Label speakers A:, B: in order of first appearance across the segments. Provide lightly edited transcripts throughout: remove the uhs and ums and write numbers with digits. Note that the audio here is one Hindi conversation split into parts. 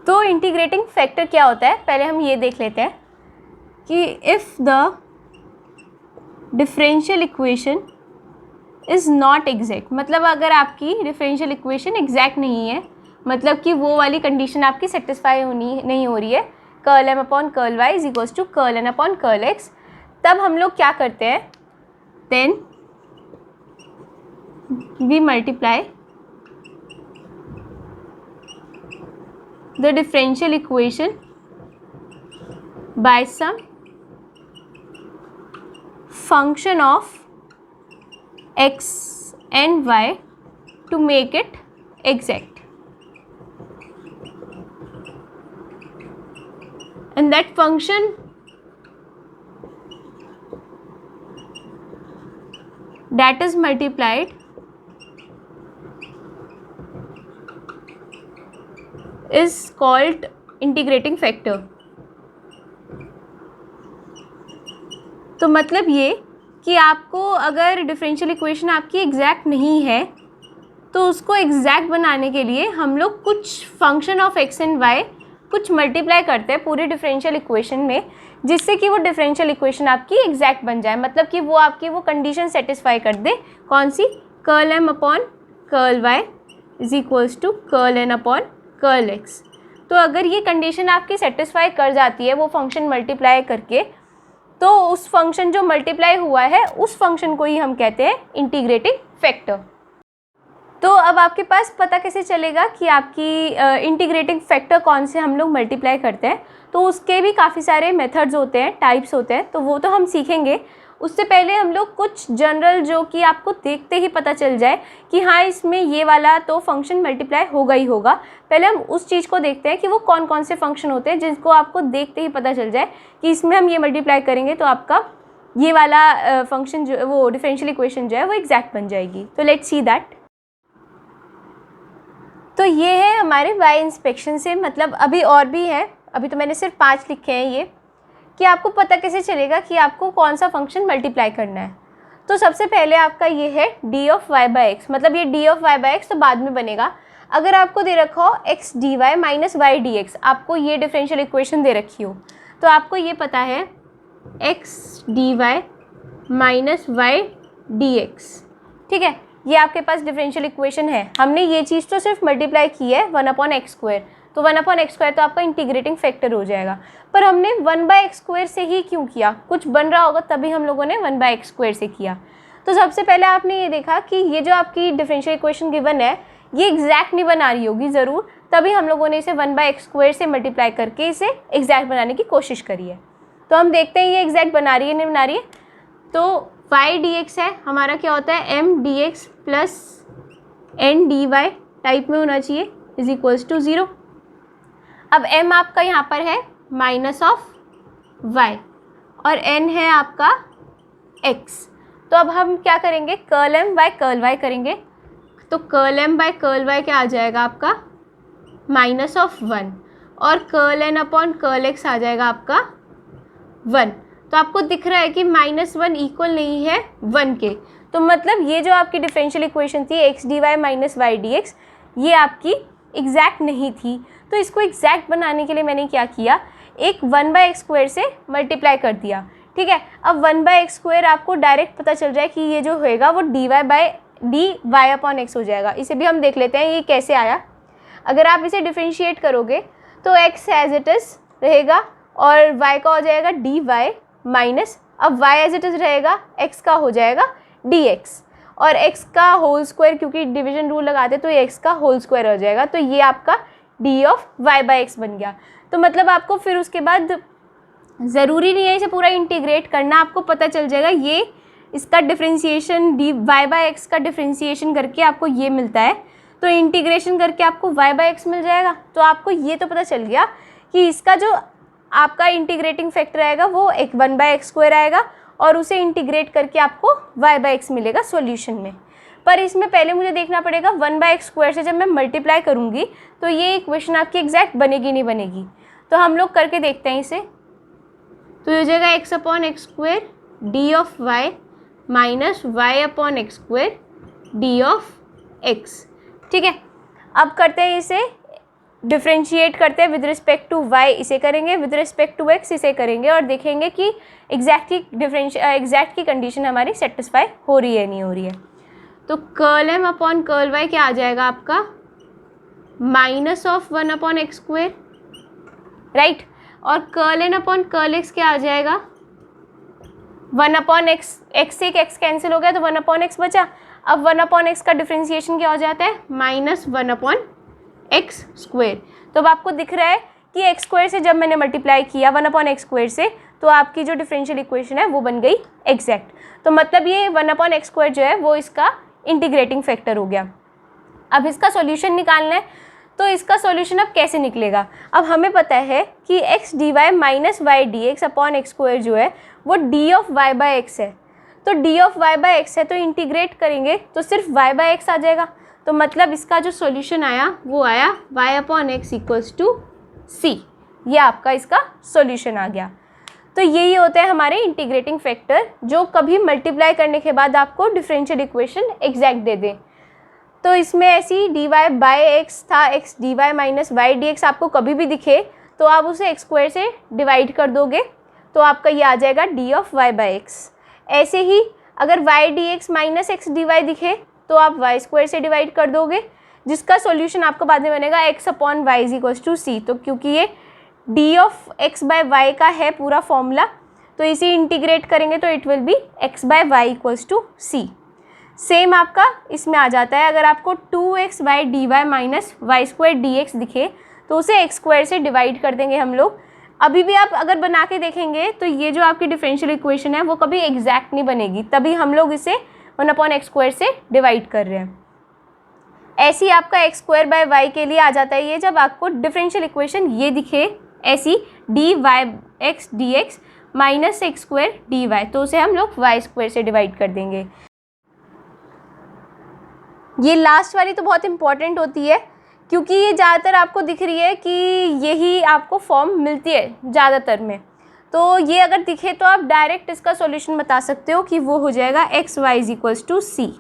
A: तो इंटीग्रेटिंग फैक्टर क्या होता है, पहले हम ये देख लेते हैं कि if the differential equation is not exact, मतलब अगर आपकी डिफरेंशियल इक्वेशन एग्जैक्ट नहीं है, मतलब कि वो वाली कंडीशन आपकी सेटिस्फाई नहीं हो रही है, curl M upon curl Y is equals to curl N upon curl x, तब हम लोग क्या करते हैं, then we multiply the differential equation by some function of x and y to make it exact, and that function that is multiplied is called integrating factor. तो मतलब ये कि आपको अगर डिफरेंशियल इक्वेशन आपकी एग्जैक्ट नहीं है तो उसको एग्जैक्ट बनाने के लिए हम लोग कुछ function of x and y कुछ मल्टीप्लाई करते हैं पूरी डिफरेंशियल इक्वेशन में, जिससे कि वो डिफरेंशियल इक्वेशन आपकी एग्जैक्ट बन जाए, मतलब कि वो आपकी वो कंडीशन सेटिस्फाई कर दे, कौन सी, curl M upon curl Y is equals to curl N upon curl X. तो अगर ये कंडीशन आपकी सेटिस्फाई कर जाती है वो फंक्शन मल्टीप्लाई करके, तो उस फंक्शन जो मल्टीप्लाई हुआ है उस फंक्शन को ही हम कहते हैं इंटीग्रेटिंग फैक्टर। तो अब आपके पास पता कैसे चलेगा कि आपकी इंटीग्रेटिंग फैक्टर कौन से हम लोग मल्टीप्लाई करते हैं, तो उसके भी काफ़ी सारे मेथड्स होते हैं, टाइप्स होते हैं, तो वो तो हम सीखेंगे। उससे पहले हम लोग कुछ जनरल जो कि आपको देखते ही पता चल जाए कि हाँ इसमें ये वाला तो फंक्शन मल्टीप्लाई होगा ही होगा, पहले हम उस चीज़ को देखते हैं कि वो कौन कौन से फंक्शन होते हैं जिनको आपको देखते ही पता चल जाए कि इसमें हम ये मल्टीप्लाई करेंगे तो आपका ये वाला फंक्शन जो वो डिफरेंशियल इक्वेशन जो है वो एग्जैक्ट बन जाएगी। तो लेट्स सी दैट। तो ये है हमारे वाई इंस्पेक्शन से, मतलब अभी और भी है, अभी तो मैंने सिर्फ 5 लिखे हैं ये, कि आपको पता कैसे चलेगा कि आपको कौन सा फंक्शन मल्टीप्लाई करना है। तो सबसे पहले आपका ये है d of y by x, मतलब ये d of y by x तो बाद में बनेगा। अगर आपको दे रखा हो x d Y minus y d x, आपको ये डिफरेंशियल इक्वेशन दे रखी हो, तो आपको ये पता है x d Y minus y d x, ठीक है, ये आपके पास डिफरेंशियल इक्वेशन है। हमने ये चीज़ तो सिर्फ मल्टीप्लाई की है 1/x², तो 1/x² तो आपका इंटीग्रेटिंग फैक्टर हो जाएगा। पर हमने 1/x² से ही क्यों किया, कुछ बन रहा होगा तभी हम लोगों ने 1/x² से किया। तो सबसे पहले आपने ये देखा कि ये जो आपकी डिफरेंशियल इक्वेशन गिवन है ये एग्जैक्ट नहीं बना रही होगी ज़रूर, तभी हम लोगों ने इसे 1/x² से मल्टीप्लाई करके इसे एग्जैक्ट बनाने की कोशिश करी है। तो हम देखते हैं ये एग्जैक्ट बना रही है नहीं बना रही है। तो y dx है हमारा, क्या होता है m dx plus n dy type में होना चाहिए इज इक्वल्स टू 0। अब m आपका यहाँ पर है माइनस ऑफ y और n है आपका x, तो अब हम क्या करेंगे, curl m by curl y करेंगे। तो curl m by curl y क्या आ जाएगा आपका माइनस ऑफ 1 और curl n upon curl x आ जाएगा आपका 1। तो आपको दिख रहा है कि -1 इक्वल नहीं है 1 के, तो मतलब ये जो आपकी डिफरेंशियल इक्वेशन थी x d Y minus y d x, ये आपकी एग्जैक्ट नहीं थी। तो इसको एग्जैक्ट बनाने के लिए मैंने क्या किया, एक 1/x² से मल्टीप्लाई कर दिया, ठीक है। अब 1/x² आपको डायरेक्ट पता चल जाए कि ये जो होएगा वो dy अपॉन एक्स हो जाएगा। इसे भी हम देख लेते हैं ये कैसे आया। अगर आप इसे डिफ्रेंशिएट करोगे तो x एज इट इज़ रहेगा और y का हो जाएगा dy माइनस, अब y एज इट इज़ रहेगा, x का हो जाएगा dx और x का होल स्क्वायर, क्योंकि डिवीजन रूल लगाते तो ये x का होल स्क्वायर हो जाएगा। तो ये आपका d of y by x बन गया। तो मतलब आपको फिर उसके बाद ज़रूरी नहीं है इसे पूरा इंटीग्रेट करना, आपको पता चल जाएगा ये इसका differentiation D y by x का डिफ्रेंशिएशन करके आपको ये मिलता है, तो इंटीग्रेशन करके आपको y बाई एक्स मिल जाएगा। तो आपको ये तो पता चल गया कि इसका जो आपका इंटीग्रेटिंग फैक्टर आएगा वो एक 1/x² आएगा और उसे इंटीग्रेट करके आपको y बाई एक्स मिलेगा सॉल्यूशन में। पर इसमें पहले मुझे देखना पड़ेगा 1/x² से जब मैं मल्टीप्लाई करूँगी तो ये इक्वेशन आपकी एग्जैक्ट बनेगी नहीं बनेगी। तो हम लोग करके देखते हैं इसे। तो ये हो जाएगा x upon x² D of y minus y upon x² D of x, ठीक है। अब करते हैं इसे डिफ्रेंशिएट करते हैं विद रिस्पेक्ट टू वाई इसे करेंगे, विद रिस्पेक्ट टू एक्स इसे करेंगे, और देखेंगे कि एग्जैक्ट की कंडीशन हमारी सेटिस्फाई हो रही है नहीं हो रही है। तो curl M upon curl y क्या आ जाएगा आपका, -1/x², राइट। और curl N upon curl x क्या आ जाएगा, 1/x, x से एक x कैंसिल हो गया तो 1/x बचा। अब 1/x का डिफ्रेंशिएशन क्या हो जाता है, -1/x²। तो अब आपको दिख रहा है कि x² से जब मैंने मल्टीप्लाई किया 1/x² से, तो आपकी जो डिफरेंशियल इक्वेशन है वो बन गई एग्जैक्ट। तो मतलब ये 1/x² जो है वो इसका इंटीग्रेटिंग फैक्टर हो गया। अब इसका सॉल्यूशन निकालना है, तो इसका सॉल्यूशन अब कैसे निकलेगा। अब हमें पता है कि x dy minus y d x upon x² जो है वो d of y by x है। तो d of y by x है, तो इंटीग्रेट करेंगे तो सिर्फ y बाई एक्स आ जाएगा। तो मतलब इसका जो सॉल्यूशन आया वो आया y upon x equals to c। ये आपका इसका सॉल्यूशन आ गया। तो यही होते हैं हमारे इंटीग्रेटिंग फैक्टर, जो कभी मल्टीप्लाई करने के बाद आपको डिफरेंशियल इक्वेशन एग्जैक्ट दे दें। तो इसमें ऐसी dy बाई एक्स था, x dy minus y d x आपको कभी भी दिखे तो आप उसे x² से डिवाइड कर दोगे, तो आपका ये आ जाएगा d of y by x. ऐसे ही अगर y dx minus x dy दिखे तो आप y² से डिवाइड कर दोगे, जिसका सॉल्यूशन आपको बाद में बनेगा x upon y is equals to c। तो क्योंकि ये d of x by y का है पूरा फॉर्मूला, तो इसे इंटीग्रेट करेंगे तो it will be x by y equals to c। Same आपका इसमें आ जाता है, अगर आपको 2x by d Y minus y² dx दिखे तो उसे x² से डिवाइड कर देंगे हम लोग। अभी भी आप अगर बना के देखेंगे तो ये जो आपकी डिफरेंशियल इक्वेशन है वो कभी एग्जैक्ट नहीं बनेगी, तभी हम लोग इसे 1/x² से डिवाइड कर रहे हैं। ऐसी आपका x² बाई वाई के लिए आ जाता है ये, जब आपको डिफरेंशियल इक्वेशन ये दिखे ऐसी dy x dx minus x² dy, तो उसे हम लोग y² से डिवाइड कर देंगे। ये लास्ट वाली तो बहुत इंपॉर्टेंट होती है, क्योंकि ये ज़्यादातर आपको दिख रही है कि यही आपको फॉर्म मिलती है ज़्यादातर में। तो ये अगर दिखे तो आप डायरेक्ट इसका सॉल्यूशन बता सकते हो कि वो हो जाएगा X Y is equals to C.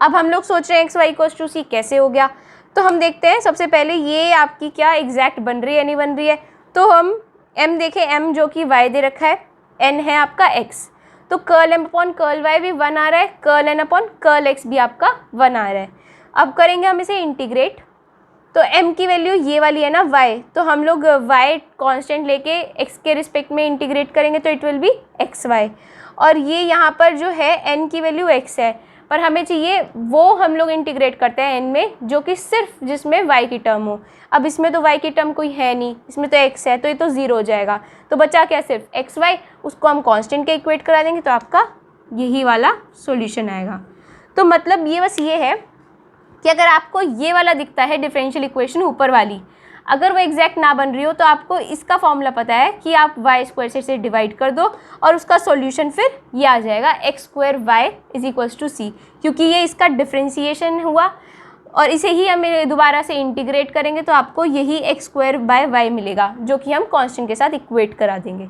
A: अब हम लोग सोच रहे हैं X Y equals to C कैसे हो गया, तो हम देखते हैं सबसे पहले ये आपकी क्या एग्जैक्ट बन रही है नहीं बन रही है। तो हम m देखें, m जो कि y दे रखा है, n है आपका x, तो curl m upon curl y भी 1 आ रहा है, curl n upon curl x भी आपका 1 आ रहा है। अब करेंगे हम इसे इंटीग्रेट, तो m की वैल्यू ये वाली है ना y, तो हम लोग y कांस्टेंट लेके x के रिस्पेक्ट में इंटीग्रेट करेंगे तो it will be x y. और ये यहाँ पर जो है n की वैल्यू x है, पर हमें चाहिए वो हम लोग इंटीग्रेट करते हैं n में जो कि सिर्फ जिसमें y की टर्म हो। अब इसमें तो y की टर्म कोई है नहीं, इसमें तो x है, तो ये तो 0 हो जाएगा। तो बचा क्या, सिर्फ एक्स वाई, उसको हम कांस्टेंट के इक्वेट करा देंगे तो आपका यही वाला सॉल्यूशन आएगा। तो मतलब ये बस ये है कि अगर आपको ये वाला दिखता है डिफरेंशियल इक्वेशन ऊपर वाली, अगर वो एग्जैक्ट ना बन रही हो तो आपको इसका फॉर्मूला पता है कि आप y² से इसे डिवाइड कर दो और उसका सॉल्यूशन फिर ये आ जाएगा x² y is equals to C, क्योंकि ये इसका डिफ्रेंशिएशन हुआ और इसे ही हम दोबारा से इंटीग्रेट करेंगे तो आपको यही x² बाय y मिलेगा, जो कि हम कांस्टेंट के साथ इक्वेट करा देंगे।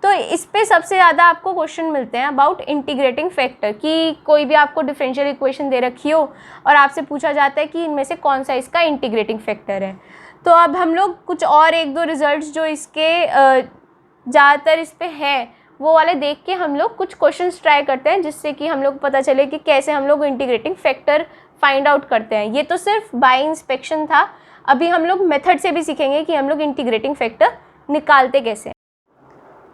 A: तो इस पे सबसे ज़्यादा आपको क्वेश्चन मिलते हैं अबाउट इंटीग्रेटिंग फैक्टर, कि कोई भी आपको डिफरेंशियल इक्वेशन दे रखी हो और आपसे पूछा जाता है कि इनमें से कौन सा इसका इंटीग्रेटिंग फैक्टर है। तो अब हम लोग कुछ और एक दो रिजल्ट्स जो इसके ज़्यादातर इस पे हैं वो वाले देख के हम लोग कुछ क्वेश्चंस ट्राई करते हैं, जिससे कि हम लोग पता चले कि कैसे हम लोग इंटीग्रेटिंग फैक्टर फाइंड आउट करते हैं। ये तो सिर्फ बाय इंस्पेक्शन था, अभी हम लोग मेथड से भी सीखेंगे कि हम लोग इंटीग्रेटिंग फैक्टर निकालते कैसे।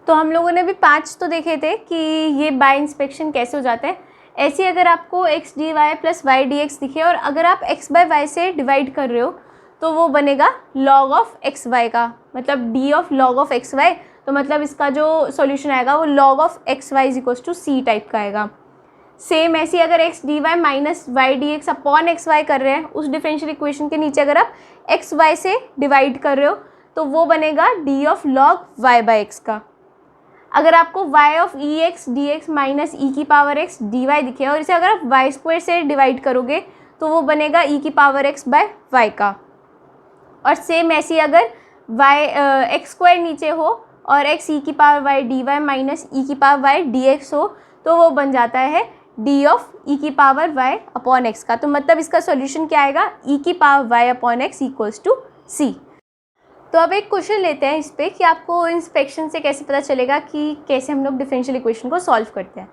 A: तो हम लोगों ने भी 5 तो देखे थे कि ये बाय इंस्पेक्शन कैसे हो जाता है। ऐसे अगर आपको x d y plus y d x दिखे और अगर आप एक्स बाय वाई से डिवाइड कर रहे हो तो वो बनेगा लॉग ऑफ एक्स वाई का, मतलब d of log of x y. तो मतलब इसका जो सॉल्यूशन आएगा वो log of x Y is equals to c type का आएगा। सेम ऐसी अगर x d Y minus y d x upon x y कर रहे हैं, उस डिफरेंशियल इक्वेशन के नीचे अगर आप एक्स वाई से डिवाइड कर रहे हो तो वो बनेगा D of log Y by x का। अगर आपको y of E X D x minus E की पावर एक्स डी वाई दिखे और इसे अगर आप y² से डिवाइड करोगे तो वो बनेगा ई की पावर एक्स बाय वाई का। और सेम ऐसी अगर x² नीचे हो और x ई की power Y D Y minus E की पावर वाई डी एक्स हो तो वो बन जाता है डी ऑफ ई की पावर वाई अपॉन एक्स का। तो मतलब इसका सॉल्यूशन क्या आएगा, ई की power Y upon x equals to C. तो अब एक क्वेश्चन लेते हैं इस पर कि आपको इंस्पेक्शन से कैसे पता चलेगा कि कैसे हम लोग डिफरेंशियल इक्वेशन को सॉल्व करते हैं।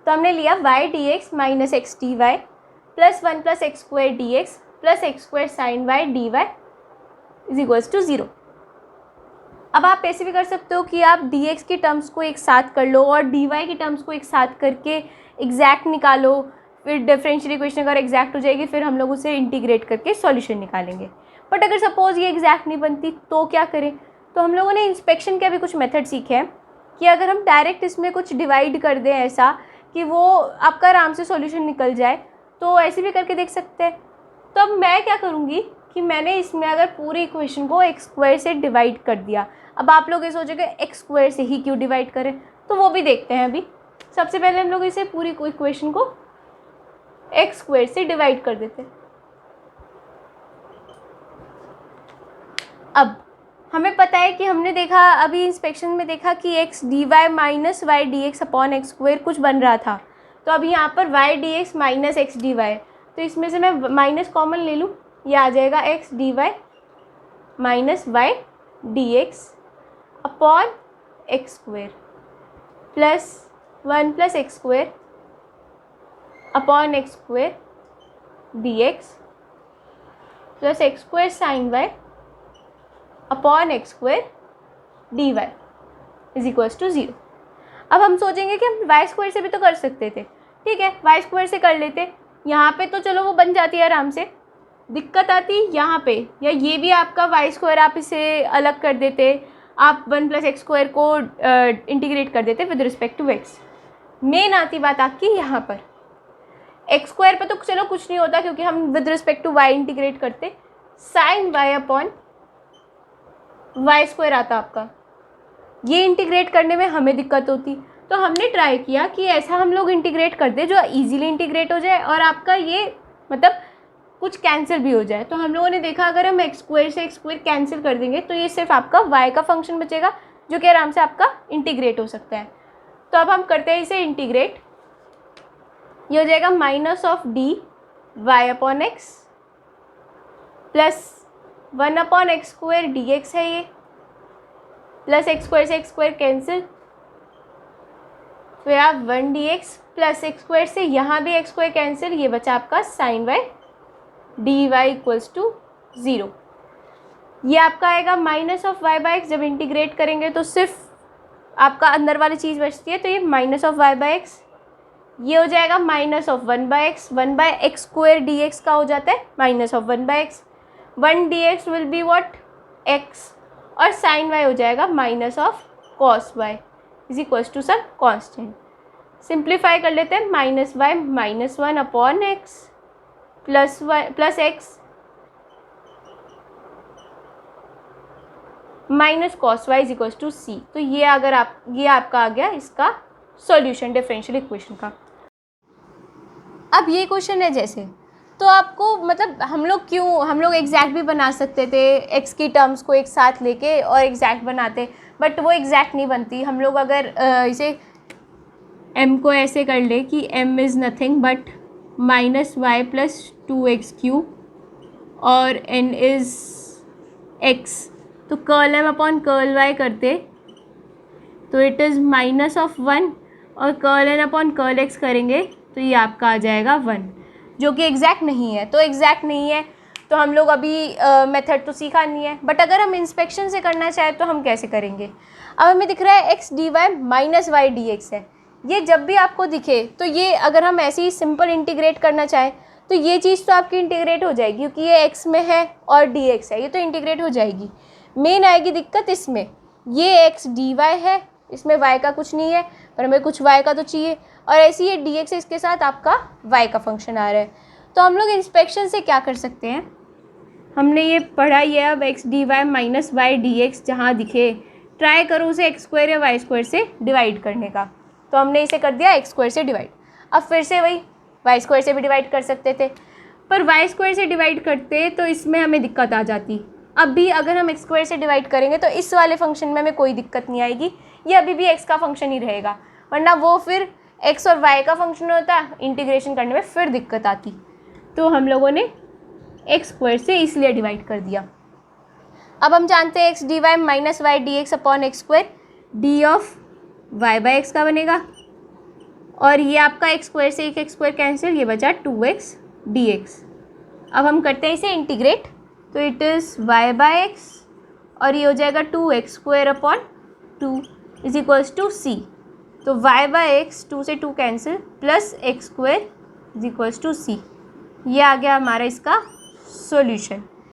A: तो हमने लिया y dx minus x d y plus 1 plus x square d x plus x square sine y D y is equals to 0। अब आप ऐसे भी कर सकते हो कि आप dx की टर्म्स को एक साथ कर लो और dy की टर्म्स को एक साथ करके एग्जैक्ट निकालो, फिर डिफरेंशियल इक्वेशन अगर एग्जैक्ट हो जाएगी फिर हम लोग उसे इंटीग्रेट करके सॉल्यूशन निकालेंगे। बट अगर सपोज़ ये एग्जैक्ट नहीं बनती तो क्या करें? तो हम लोगों ने इंस्पेक्शन के भी कुछ मेथड सीखे हैं कि अगर हम डायरेक्ट इसमें कुछ डिवाइड कर दें ऐसा कि वो आपका आराम से सॉल्यूशन निकल जाए, तो ऐसे भी करके देख सकते हैं। तो अब मैं क्या करूँगी कि मैंने इसमें अगर पूरी इक्वेशन को एक्स स्क्वायर से डिवाइड कर दिया। अब आप लोग ये सोचोगे एक्स स्क्वायर से ही क्यों डिवाइड करें, तो वो भी देखते हैं। अभी सबसे पहले हम लोग इसे पूरी इक्वेशन को एक्स स्क्वायर से डिवाइड कर देते हैं। अब हमें पता है कि हमने देखा अभी इंस्पेक्शन में देखा कि x d Y minus y d x upon x square कुछ बन रहा था। तो अभी यहाँ पर y d x minus x d y, तो इसमें से मैं माइनस कॉमन ले लूँ, ये आ जाएगा x d Y minus y d x upon x square plus 1 plus x square upon x square d x plus x square sine Y upon x square d y is equals to 0। अब हम सोचेंगे कि हम वाई स्क्वायर से भी तो कर सकते थे। ठीक है, वाई स्क्वायर से कर लेते। यहाँ पे तो चलो वो बन जाती है आराम से, दिक्कत आती यहाँ पे, या ये भी आपका वाई स्क्वायर आप इसे अलग कर देते, आप 1 प्लस एक्स स्क्वायर को इंटीग्रेट कर देते with respect to x. Main आती बात आपकी यहाँ पर एक्स स्क्वायर पे तो चलो कुछ नहीं होता क्योंकि हम with respect to Y integrate करते, sine Y upon Y square आता आपका, ये इंटीग्रेट करने में हमें दिक्कत होती। तो हमने ट्राई किया कि ऐसा हम लोग इंटीग्रेट कर दे जो इजीली इंटीग्रेट हो जाए और आपका ये मतलब कुछ कैंसिल भी हो जाए। तो हम लोगों ने देखा अगर हम एक्स स्क्वायर से एक्स स्क्वायर कैंसिल कर देंगे तो ये सिर्फ आपका वाई का फंक्शन बचेगा जो कि आराम से आपका इंटीग्रेट हो सकता है। तो अब हम करते हैं इसे इंटीग्रेट, ये हो जाएगा minus of d y upon x plus 1 upon x square d x है ये, प्लस एक्स स्क्वायर से एक्स स्क्वायर कैंसिल, फिर आप 1 d x plus x square से यहाँ भी एक्स स्क्वायर कैंसिल, ये बचा आपका sine y D y equals to 0। ये आपका आएगा minus of y by x, जब इंटीग्रेट करेंगे तो सिर्फ आपका अंदर वाली चीज़ बचती है, तो ये minus of y by x, ये हो जाएगा minus of 1 by x, 1 by x square d x का हो जाता है minus of 1 by x, 1 d x will be what x, और साइन वाई हो जाएगा minus of cos y is equals to some constant. Simplify कर लेते हैं, minus y minus 1 upon x plus y plus x minus cos y is equals to C. तो ये आपका आ गया इसका सॉल्यूशन डिफरेंशियल इक्वेशन का। अब ये क्वेश्चन है जैसे, तो आपको मतलब हम लोग एग्जैक्ट भी बना सकते थे, एक्स की टर्म्स को एक साथ लेके और एग्जैक्ट बनाते, बट वो एग्जैक्ट नहीं बनती। हम लोग अगर इसे m को ऐसे कर ले कि m is nothing but minus y plus 2x cube और n इज़ x, तो curl m upon curl y करते तो इट इज़ माइनस ऑफ 1, और curl n upon curl x करेंगे तो ये आपका आ जाएगा 1, जो कि एग्जैक्ट नहीं है। तो एग्जैक्ट नहीं है तो हम लोग अभी मेथड तो सीखा नहीं है, बट अगर हम इंस्पेक्शन से करना चाहें तो हम कैसे करेंगे। अब हमें दिख रहा है x d Y minus y d x है, ये जब भी आपको दिखे तो ये अगर हम ऐसे ही सिंपल इंटीग्रेट करना चाहें तो ये चीज़ तो आपकी इंटीग्रेट हो जाएगी क्योंकि ये एक्स में है और डी एक्स है, ये तो इंटीग्रेट हो जाएगी। मेन आएगी दिक्कत इसमें, ये एक्स डी वाई है, इसमें वाई का कुछ नहीं है पर हमें कुछ वाई का तो चाहिए, और ऐसे ये डी एक्स इसके साथ आपका वाई का फंक्शन आ रहा है। तो हम लोग इंस्पेक्शन से क्या कर सकते हैं, हमने ये पढ़ा ही है। अब x d Y minus y d x जहाँ दिखे ट्राई करो उसे एक्स स्क्वायर या वाई स्क्वायर से डिवाइड करने का, तो हमने इसे कर दिया एक्स स्क्वायर से डिवाइड। अब फिर से वही वाई स्क्वायर से भी डिवाइड कर सकते थे, पर वाई स्क्वायर से डिवाइड करते तो इसमें हमें दिक्कत आ जाती। अब भी अगर हम एक्स स्क्वायर से डिवाइड करेंगे तो इस वाले फंक्शन में हमें कोई दिक्कत नहीं आएगी, ये अभी भी एक्स का फंक्शन ही रहेगा, वरना वो फिर एक्स और वाई का फंक्शन होता, इंटीग्रेशन करने में फिर दिक्कत आती। तो हम लोगों ने एक्स स्क्वायर से इसलिए डिवाइड कर दिया। अब हम जानते हैं x d Y minus y d x upon x square, d of y by x का बनेगा, और ये आपका एक्स स्क्वायर से एक एक्स स्क्वायर कैंसिल, ये बचा 2x dx। अब हम करते हैं इसे इंटीग्रेट, तो it is Y by X और ये हो जाएगा 2x square upon 2 is equals to C. तो वाई बाई एक्स 2 से 2 cancel plus x square is equals to C. ये आ गया हमारा इसका सॉल्यूशन।